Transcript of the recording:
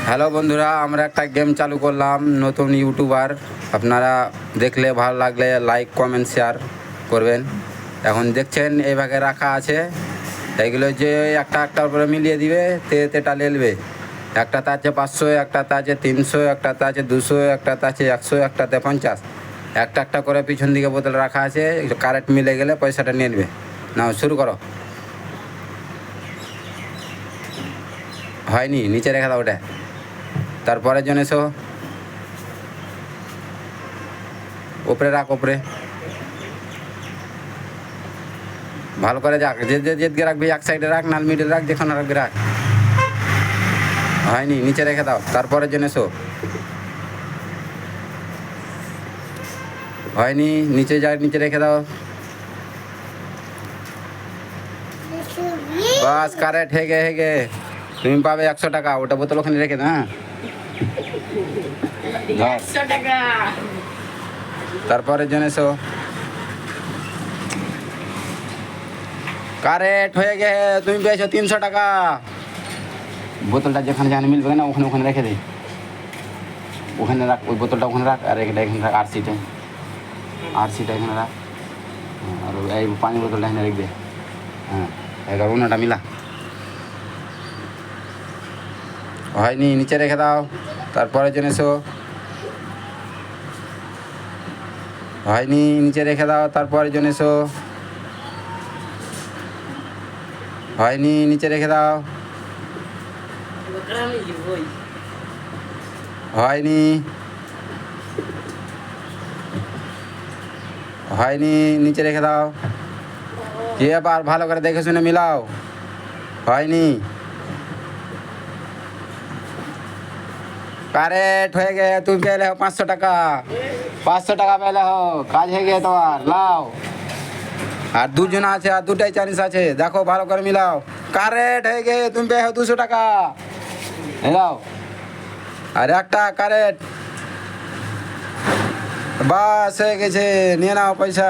Hello বন্ধুরা, আমরা একটা গেম চালু করলাম, নতুন ইউটিউবার। আপনারা দেখলে ভালো লাগলে লাইক কমেন্ট শেয়ার করবেন। এখন দেখছেন এই ভাগে রাখা আছে, এইগুলো যে একটা একটার উপরে মিলিয়ে দিবে, তেটা লেলবে। একটাতে আছে 500, একটাতে আছে 300, একটাতে আছে 200, একটাতে আছে 100, একটাতে 50। একটা একটা করে পিছন দিকে বোতল রাখা আছে, কারেক্ট মিলে গেলে পয়সাটা নিয়ে নেবে। নাও শুরু করো। হয়নি, নিচে রেখে দাও ওটা। তারপরের জন্য এসো, উপরে রাখ, উপরে ভালো করে যাক। যেদিকে রাখবি এক সাইডে রাখ, নাল মিডে রাখ, যেখানে রাখবি রাখ। হয়নি, নিচে রেখে দাও। তারপরের জন্য এসো। হয়নি, নিচে যায়, নিচে রেখে দাও। বাস কারেক্ট, হেগে তুমি পাবে 100 টাকা। ওটা বোতল ওখানে রেখে দাও। হ্যাঁ, তারপরের জন্য এসো। কারেক্ট হয়ে গেছে, তুমি পেয়েছো 300 টাকা। বোতলটা যেখানে যেখানে মিলবে না ওখানে ওখানে রেখে দিই। ওখানে রাখ, ওই বোতলটা ওখানে রাখ, আর এটা এখানে রাখ। আরসিটা এখানে রাখ, আর এই পানি বোতলটা এখানে রেখে দে। হ্যাঁ, এবার অন্যটা মিলা। হয়নি, নিচে রেখে দাও। তারপরের জন্য এসো। হয়নি, নিচে রেখে দাও। তারপরের জন্য এসো। হয়নি, নিচে রেখে দাও। হয়নি, হয়নি, নিচে রেখে দাও। কি এবার ভালো করে দেখে শুনে মিলাও। হয়নি, কারেক্ট হয়ে গে, তুমি পেলে 500 টাকা। 500 টাকা পেলে হো, কাজ হয়ে গে তোমার। লাও, আর দুজন আছে, আর দুটাই চান্স আছে, দেখো ভালো করে মিলাও। কারেক্ট হয়ে গে, তুমি পেয়ে 200 টাকা। লাও, আর একটা কারেক্ট। বাস হয়ে গেছে, নিয়ে নাও পয়সা।